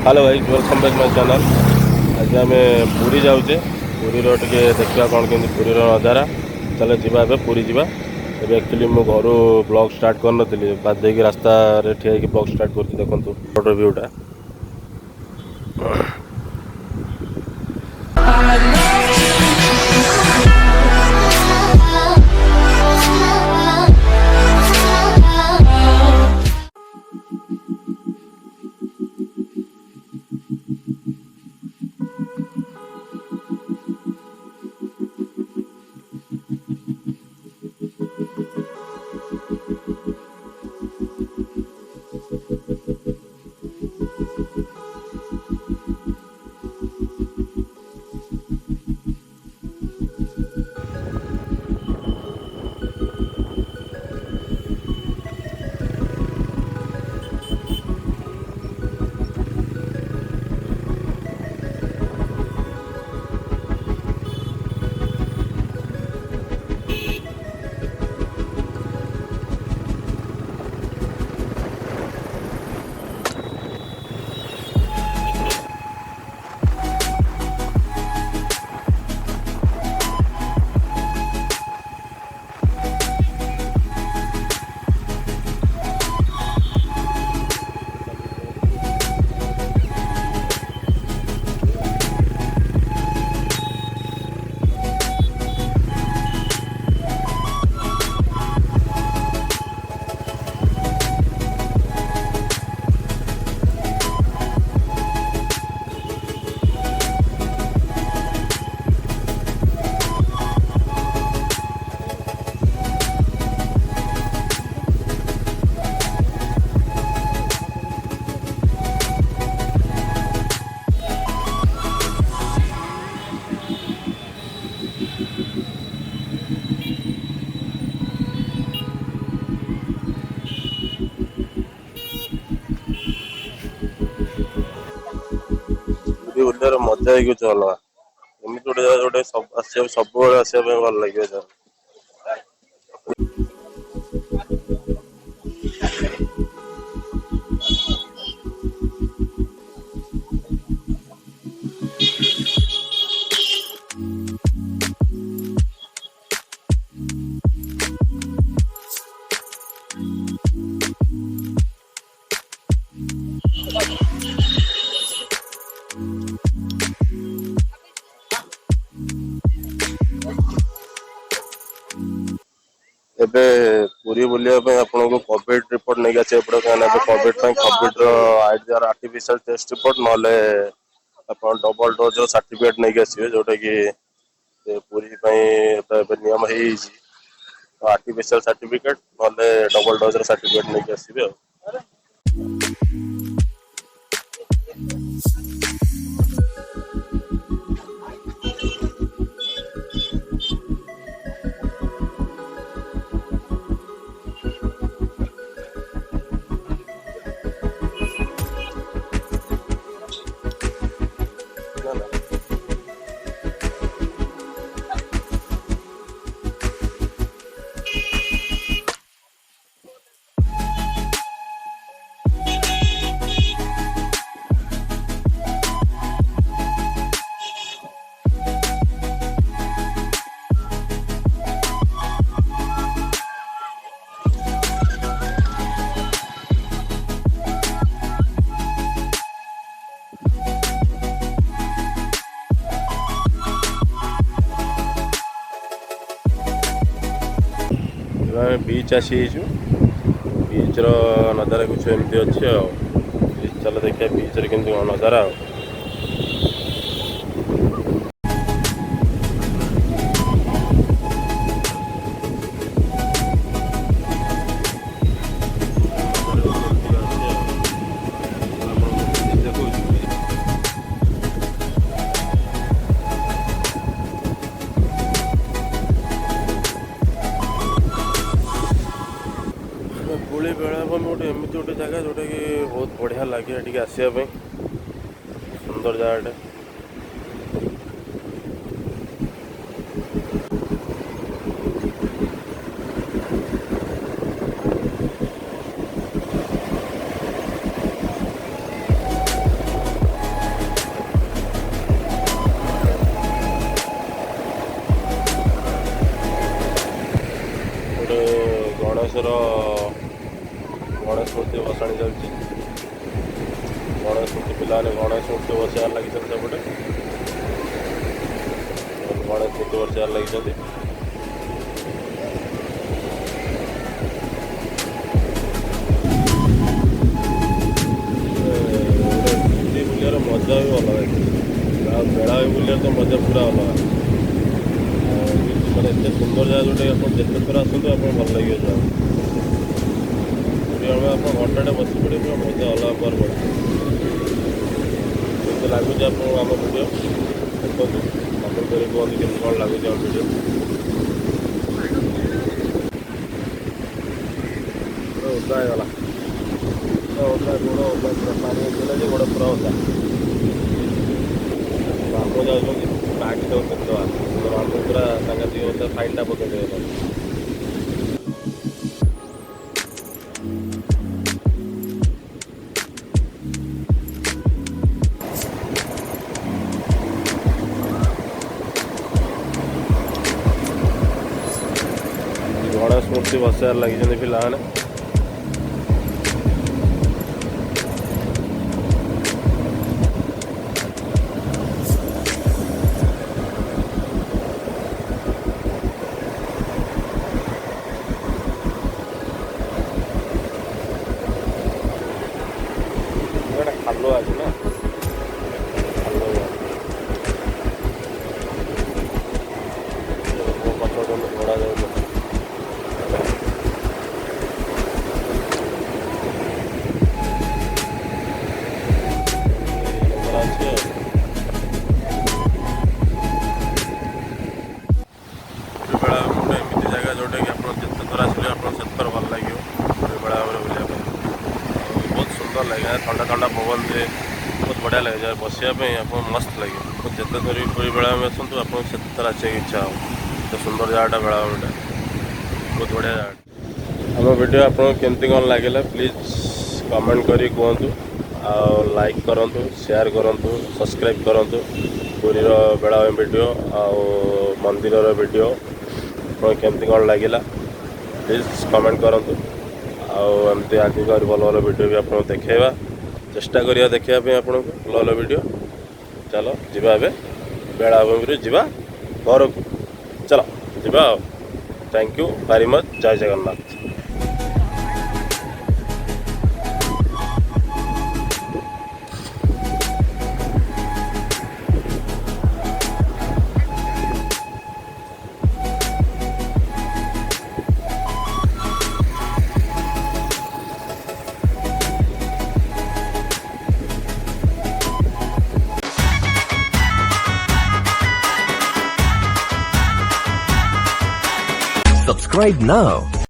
Hello भाई, welcome back my channel. आज आम पुरी जाऊे पुरी टे देखा कौन केमती पुरी नजारा। चलो जीवा पुरी जीवा। ଏବେ एक्चुअली मु घर ब्लॉग स्टार्ट कर नी बाध्य रास्ता ठिया ब्लॉग स्टार्ट कर देखो फोटो व्यूटा। बुलियार मजा ही कुछ अलग। एमती गोटे गोटे सब आसवा भल लगे। ଏବେ ପୁରୀ ବୁଲିया आपको कोविड रिपोर्ट नहीं आसे Covid Covid artificial test report ना डबल डोज सर्टिफिकेट नहीं आसवे जोटा कि पुरी नियम आर्टिफिशियल सर्टिफिकेट ना डबल डोज सर्टिफिकेट नहीं आसवे। बीच आसी बीच नजारा कुछ एमती अच्छे बीच चल देखिए बीच केमती नजारा। पुली बेलाभूमि गोटे एमती गोटे जगह जोटा कि बहुत बढ़िया लगे टे आसवाई सुंदर जगह। भसाणी चलती गणेश मूर्ति पिलाने गणेश मूर्ति बसार लगी सेपटे गणेश मूर्ति बसार लगी बुलियार मजा भी अलग मेला बुलियार तो मजा पूरा अलग मैंने एत सुंदर जगह जोटे आप जिते थर आसतु आप भल लगे जाओ आप घंटाटे बस पड़े मजा अलग पर पड़े लगुच आप आम वीडियो देखो कमेंट कर कहते केमती कौन लगुच आम वीडियो ओदा होगा ओदा गोड़ ओदा पूरा पानी होता है गोड़ पूरा ओदा आम जाऊँ बाकी सब करदे आम पूरा दिए फाइन टा पकड़े गणेश मूर्ति बसार लगी पिलाने खालो आज ना खालो घोड़ा जाए एमती जगह जोटा कि आप जिते थर आसले आप से भल लगे बेला बुलाया बहुत सुंदर लगे ठंडा ठंडा पवन से बहुत बढ़िया लगे बसापी आप मस्त लगे जिते थर पूरी बेला में आसतु आप से थर आसा इच्छा हो तो सुंदर जगटा बेला बहुत बढ़िया जगह आम वीडियो आपको केमती कौन लगे प्लीज कमेंट करी कहतु लाइक करूँ शेयर करूँ सब्सक्राइब करूँ पूरी बेला वीडियो मंदिर वीडियो आपको केमती कौन लगे प्लीज कमेंट करूँ आमती आगे भल भल वीडियो भी आपको देखा चेष्टा करिया देखापी आपको भल भल वीडियो चलो जीवा बेलाभूमि जीवा घर को चलो जीवा थैंक यू वेरी मच जय जगन्नाथ। Subscribe now